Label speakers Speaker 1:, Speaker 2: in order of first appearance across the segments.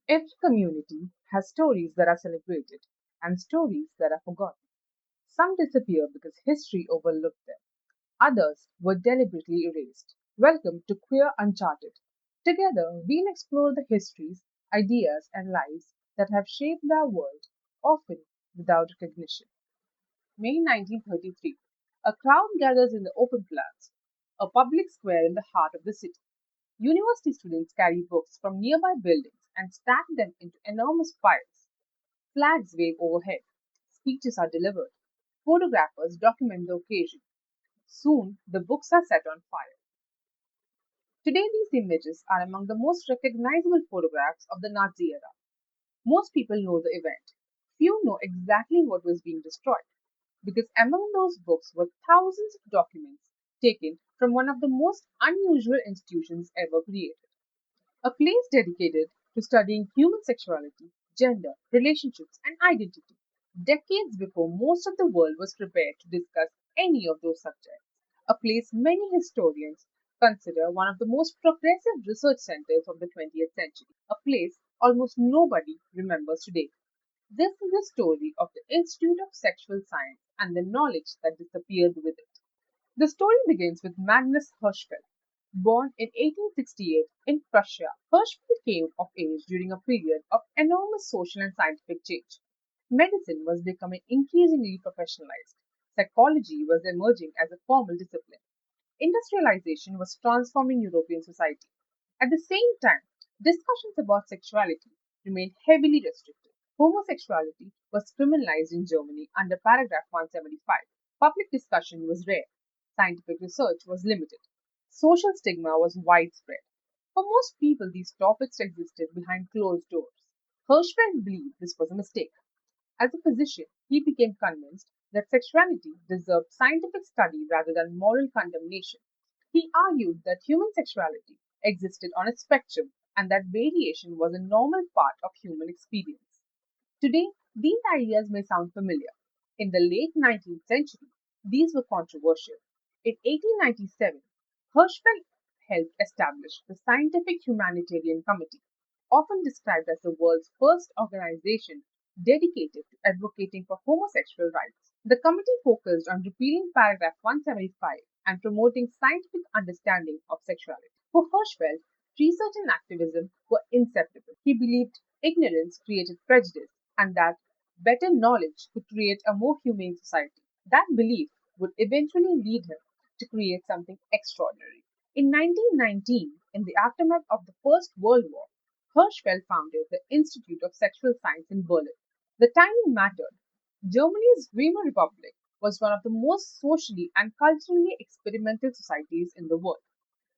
Speaker 1: Every community has stories that are celebrated and stories that are forgotten. Some disappear because history overlooked them. Others were deliberately erased. Welcome to Queer Uncharted. Together, we'll explore the histories, ideas, and lives that have shaped our world, often without recognition. May 1933. A crowd gathers in the Opernplatz, a public square in the heart of the city. University students carry books from nearby buildings and stack them into enormous piles. Flags wave overhead. Speeches are delivered. Photographers document the occasion. Soon, the books are set on fire. Today, these images are among the most recognizable photographs of the Nazi era. Most people know the event. Few know exactly what was being destroyed, because among those books were thousands of documents taken from one of the most unusual institutions ever created. A place dedicated to studying human sexuality, gender, relationships, and identity, decades before most of the world was prepared to discuss any of those subjects. A place many historians consider one of the most progressive research centers of the 20th century, a place almost nobody remembers today. This is the story of the Institute of Sexual Science and the knowledge that disappeared with it. The story begins with Magnus Hirschfeld. Born in 1868 in Prussia, Hirschfeld came of age during a period of enormous social and scientific change. Medicine was becoming increasingly professionalized. Psychology was emerging as a formal discipline. Industrialization was transforming European society. At the same time, discussions about sexuality remained heavily restricted. Homosexuality was criminalized in Germany under paragraph 175. Public discussion was rare. Scientific research was limited. Social stigma was widespread. For most people, these topics existed behind closed doors. Hirschfeld believed this was a mistake. As a physician, he became convinced that sexuality deserved scientific study rather than moral condemnation. He argued that human sexuality existed on a spectrum and that variation was a normal part of human experience. Today, these ideas may sound familiar. In the late 19th century, these were controversial. In 1897, Hirschfeld helped establish the Scientific Humanitarian Committee, often described as the world's first organization dedicated to advocating for homosexual rights. The committee focused on repealing paragraph 175 and promoting scientific understanding of sexuality. For Hirschfeld, research and activism were inseparable. He believed ignorance created prejudice and that better knowledge could create a more humane society. That belief would eventually lead him to create something extraordinary. In 1919, in the aftermath of the First World War, Hirschfeld founded the Institute of Sexual Science in Berlin. The timing mattered. Germany's Weimar Republic was one of the most socially and culturally experimental societies in the world.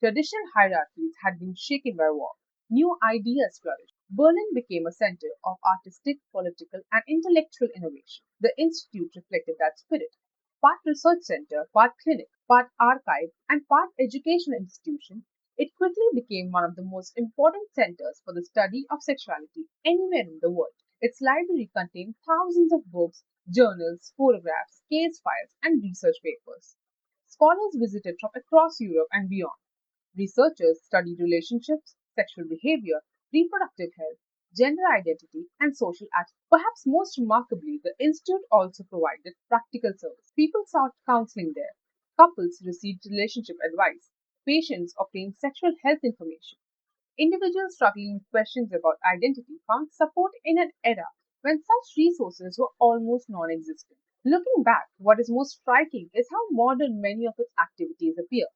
Speaker 1: Traditional hierarchies had been shaken by war. New ideas flourished. Berlin became a center of artistic, political, and intellectual innovation. The institute reflected that spirit. Part research center, part clinic, part archive, and part educational institution, it quickly became one of the most important centers for the study of sexuality anywhere in the world. Its library contained thousands of books, journals, photographs, case files, and research papers. Scholars visited from across Europe and beyond. Researchers studied relationships, sexual behavior, reproductive health, gender identity, and social attitudes. Perhaps most remarkably, the Institute also provided practical service. People sought counseling there. Couples received relationship advice. Patients obtained sexual health information. Individuals struggling with questions about identity found support in an era when such resources were almost non existent. Looking back, what is most striking is how modern many of its activities appear.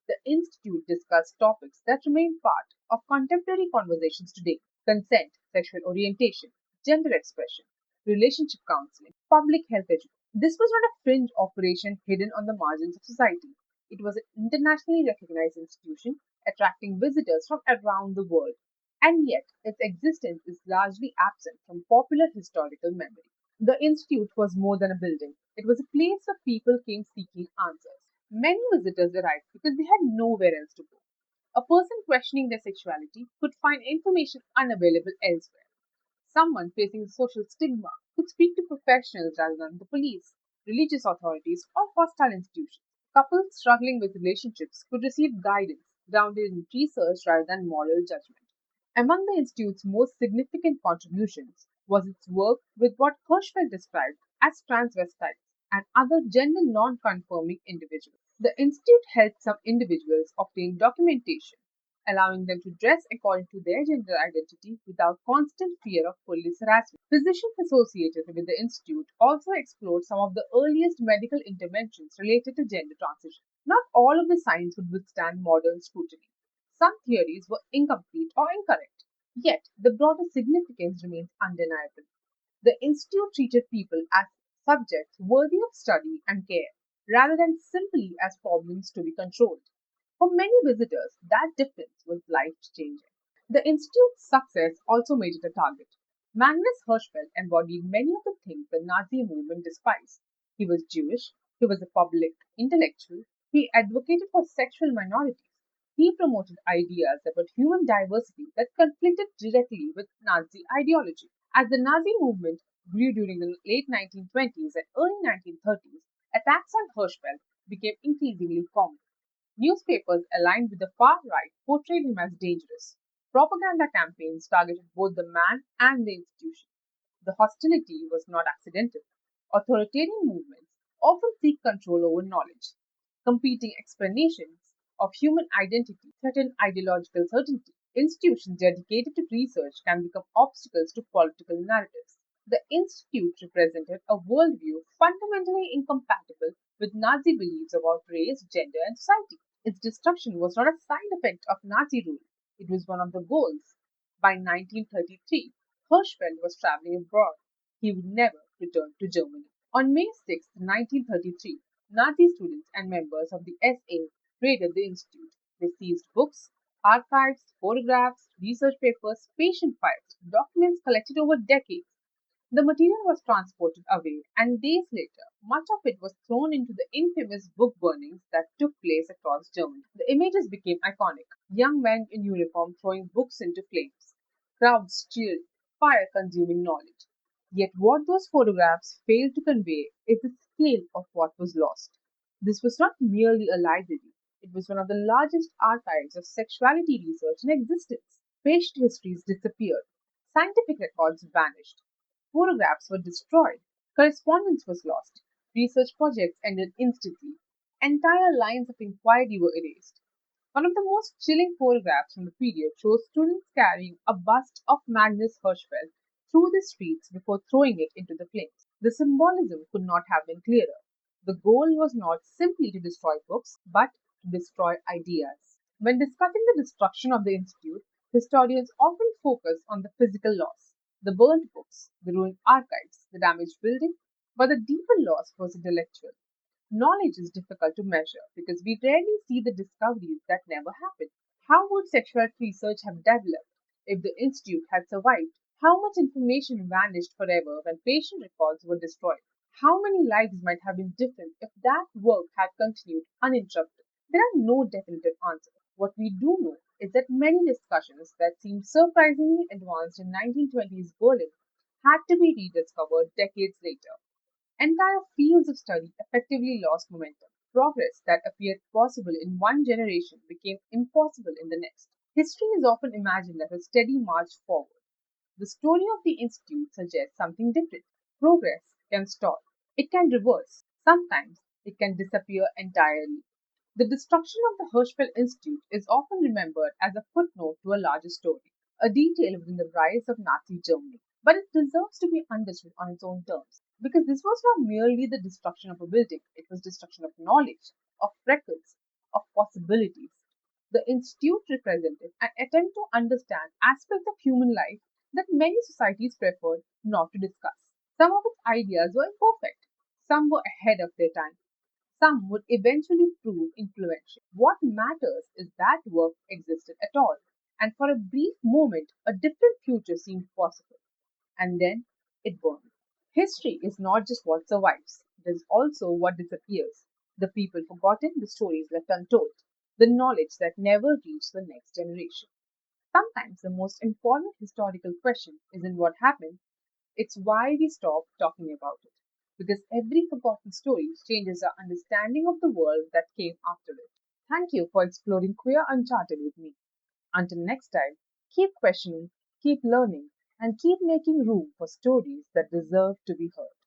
Speaker 1: The Institute discussed topics that remain part of contemporary conversations today: consent, sexual orientation, gender expression, relationship counseling, public health education. This was not a fringe operation hidden on the margins of society. It was an internationally recognized institution attracting visitors from around the world, and yet its existence is largely absent from popular historical memory. The Institute was more than a building, it was a place where people came seeking answers. Many visitors arrived because they had nowhere else to go. A person questioning their sexuality could find information unavailable elsewhere. Someone facing social stigma could speak to professionals rather than the police, religious authorities, or hostile institutions. Couples struggling with relationships could receive guidance grounded in research rather than moral judgment. Among the Institute's most significant contributions was its work with what Hirschfeld described as transvestites and other gender non-conforming individuals. The Institute helped some individuals obtain documentation, allowing them to dress according to their gender identity without constant fear of police harassment. Physicians associated with the Institute also explored some of the earliest medical interventions related to gender transition. Not all of the science would withstand modern scrutiny. Some theories were incomplete or incorrect, yet the broader significance remains undeniable. The Institute treated people as subjects worthy of study and care, rather than simply as problems to be controlled. For many visitors, that difference was life changing. The Institute's success also made it a target. Magnus Hirschfeld embodied many of the things the Nazi movement despised. He was Jewish, he was a public intellectual, he advocated for sexual minorities, he promoted ideas about human diversity that conflicted directly with Nazi ideology. As the Nazi movement grew during the late 1920s and early 1930s, attacks on Hirschfeld became increasingly common. Newspapers aligned with the far right portrayed him as dangerous. Propaganda campaigns targeted both the man and the institution. The hostility was not accidental. Authoritarian movements often seek control over knowledge. Competing explanations of human identity threaten ideological certainty. Institutions dedicated to research can become obstacles to political narratives. The Institute represented a worldview fundamentally incompatible with Nazi beliefs about race, gender, and society. Its destruction was not a side effect of Nazi rule, it was one of the goals. By 1933, Hirschfeld was traveling abroad. He would never return to Germany. On May 6, 1933, Nazi students and members of the SA raided the institute. They seized books, archives, photographs, research papers, patient files, documents collected over decades. The material was transported away, and days later, much of it was thrown into the infamous book burnings that took place across Germany. The images became iconic: young men in uniform throwing books into flames, crowds cheering, fire consuming knowledge. Yet, what those photographs failed to convey is the scale of what was lost. This was not merely a library, it was one of the largest archives of sexuality research in existence. Patient histories disappeared, scientific records vanished. Photographs were destroyed, correspondence was lost, research projects ended instantly, entire lines of inquiry were erased. One of the most chilling photographs from the period shows students carrying a bust of Magnus Hirschfeld through the streets before throwing it into the flames. The symbolism could not have been clearer. The goal was not simply to destroy books, but to destroy ideas. When discussing the destruction of the Institute, historians often focus on the physical loss: the burnt books, the ruined archives, the damaged building, but the deeper loss was intellectual. Knowledge is difficult to measure because we rarely see the discoveries that never happened. How would sexual research have developed if the institute had survived? How much information vanished forever when patient records were destroyed? How many lives might have been different if that work had continued uninterrupted? There are no definitive answers. What we do know is that many discussions that seemed surprisingly advanced in 1920s Berlin had to be rediscovered decades later. Entire fields of study effectively lost momentum. Progress that appeared possible in one generation became impossible in the next. History is often imagined as a steady march forward. The story of the Institute suggests something different. Progress can stall, it can reverse, sometimes it can disappear entirely. The destruction of the Hirschfeld Institute is often remembered as a footnote to a larger story, a detail within the rise of Nazi Germany. But it deserves to be understood on its own terms, because this was not merely the destruction of a building, it was destruction of knowledge, of records, of possibilities. The Institute represented an attempt to understand aspects of human life that many societies preferred not to discuss. Some of its ideas were imperfect, some were ahead of their time, some would eventually prove influential. What matters is that work existed at all, and for a brief moment a different future seemed possible, and then it burned. History is not just what survives, it is also what disappears. The people forgotten, the stories left untold, the knowledge that never reached the next generation. Sometimes the most important historical question isn't what happened, it's why we stop talking about it. Because every forgotten story changes our understanding of the world that came after it. Thank you for exploring Queer Uncharted with me. Until next time. Keep questioning, keep learning, and keep making room for stories that deserve to be heard.